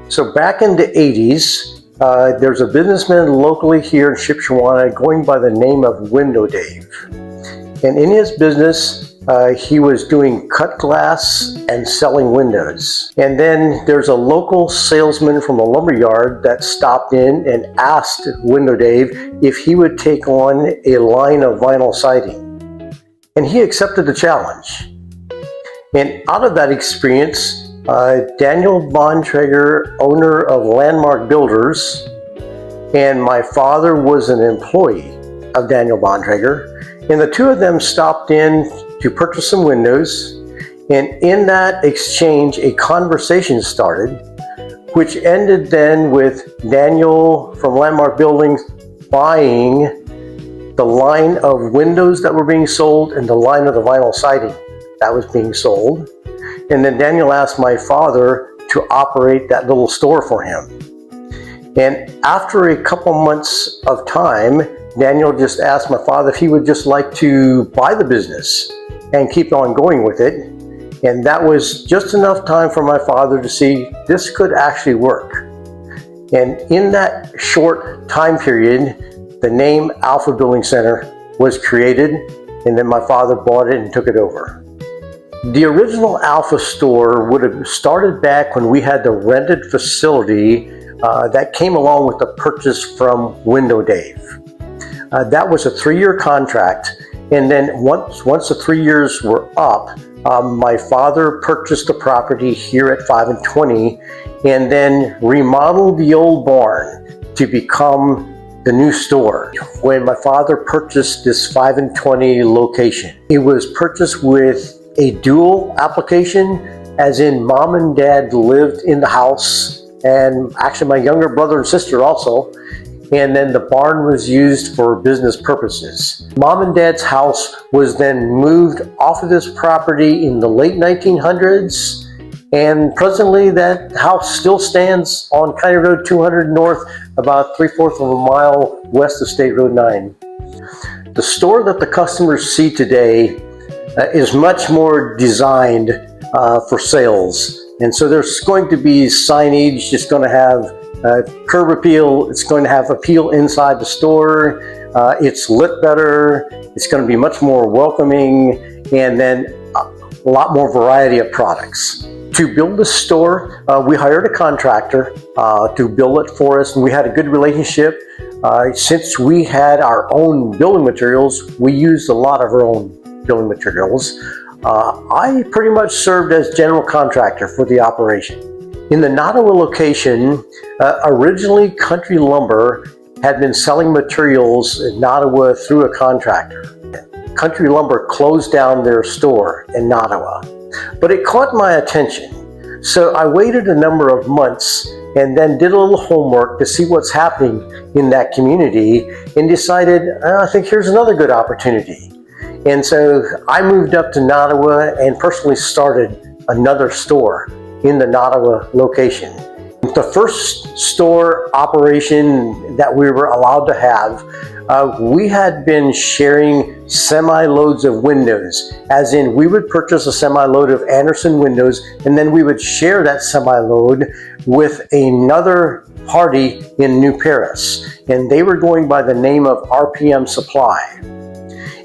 So back in the 80s, there's a businessman locally here in Shipshewana going by the name of Window Dave. And in his business, he was doing cut glass and selling windows. And then there's a local salesman from a lumber yard that stopped in and asked Window Dave if he would take on a line of vinyl siding. And he accepted the challenge. And out of that experience, Daniel Bontrager, owner of Landmark Builders, and my father was an employee of Daniel Bontrager, and the two of them stopped in to purchase some windows, and in that exchange a conversation started, which ended then with Daniel from Landmark Buildings buying the line of windows that were being sold and the line of the vinyl siding that was being sold. And then Daniel asked my father to operate that little store for him. And after a couple months of time, Daniel just asked my father if he would just like to buy the business and keep on going with it. And that was just enough time for my father to see this could actually work. And in that short time period, the name Alpha Building Center was created, and then my father bought it and took it over. The original Alpha store would have started back when we had the rented facility that came along with the purchase from Window Dave. That was a 3-year contract, and then once the 3 years were up, my father purchased the property here at 5 and 20 and then remodeled the old barn to become the new store. When my father purchased this 5 and 20 location, it was purchased with a dual application, as in mom and dad lived in the house, and actually my younger brother and sister also, and then the barn was used for business purposes. Mom and dad's house was then moved off of this property in the late 1900s, and presently that house still stands on County Road 200 North, about 3/4 of a mile west of State Road 9. The store that the customers see today is much more designed for sales. And so there's going to be signage, it's going to have curb appeal, it's going to have appeal inside the store, it's lit better, it's going to be much more welcoming, and then a lot more variety of products. To build the store, we hired a contractor to build it for us, and we had a good relationship. Since we had our own building materials, we used a lot of our own building materials. I pretty much served as general contractor for the operation. In the Nottawa location, originally Country Lumber had been selling materials in Nottawa through a contractor. Country Lumber closed down their store in Nottawa, but it caught my attention. So I waited a number of months and then did a little homework to see what's happening in that community and decided, I think here's another good opportunity. And so I moved up to Nottawa and personally started another store in the Nottawa location. The first store operation that we were allowed to have, we had been sharing semi-loads of windows, as in we would purchase a semi-load of Andersen windows and then we would share that semi-load with another party in New Paris. And they were going by the name of RPM Supply.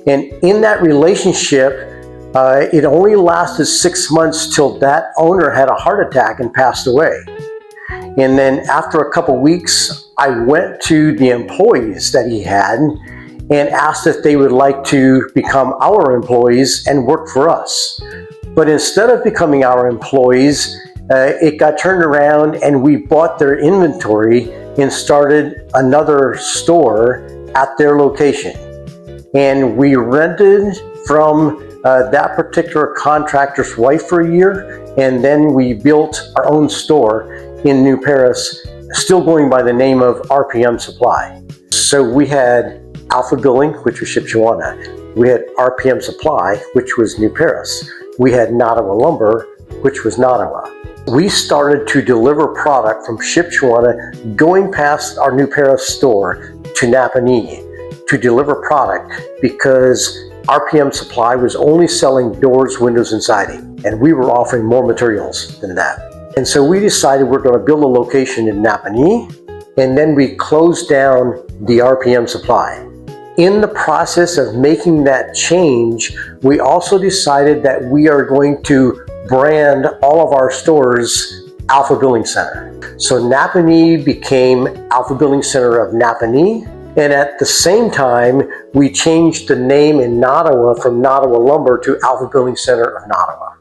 And in that relationship, it only lasted 6 months till that owner had a heart attack and passed away. And then after a couple weeks, I went to the employees that he had and asked if they would like to become our employees and work for us. But instead of becoming our employees, it got turned around and we bought their inventory and started another store at their location. And we rented from that particular contractor's wife for a year, and then we built our own store in New Paris, still going by the name of RPM Supply. So we had Alpha Building, which was Shipshewana. We had RPM Supply, which was New Paris. We had Nottawa Lumber, which was Nottawa. We started to deliver product from Shipshewana, going past our New Paris store to Napanee to deliver product, because RPM Supply was only selling doors, windows, and siding, and we were offering more materials than that. And so we decided we're going to build a location in Napanee, and then we closed down the RPM Supply. In the process of making that change, we also decided that we are going to brand all of our stores Alpha Billing Center. So Napanee became Alpha Billing Center of Napanee, and at the same time, we changed the name in Nottawa from Nottawa Lumber to Alpha Billing Center of Nottawa.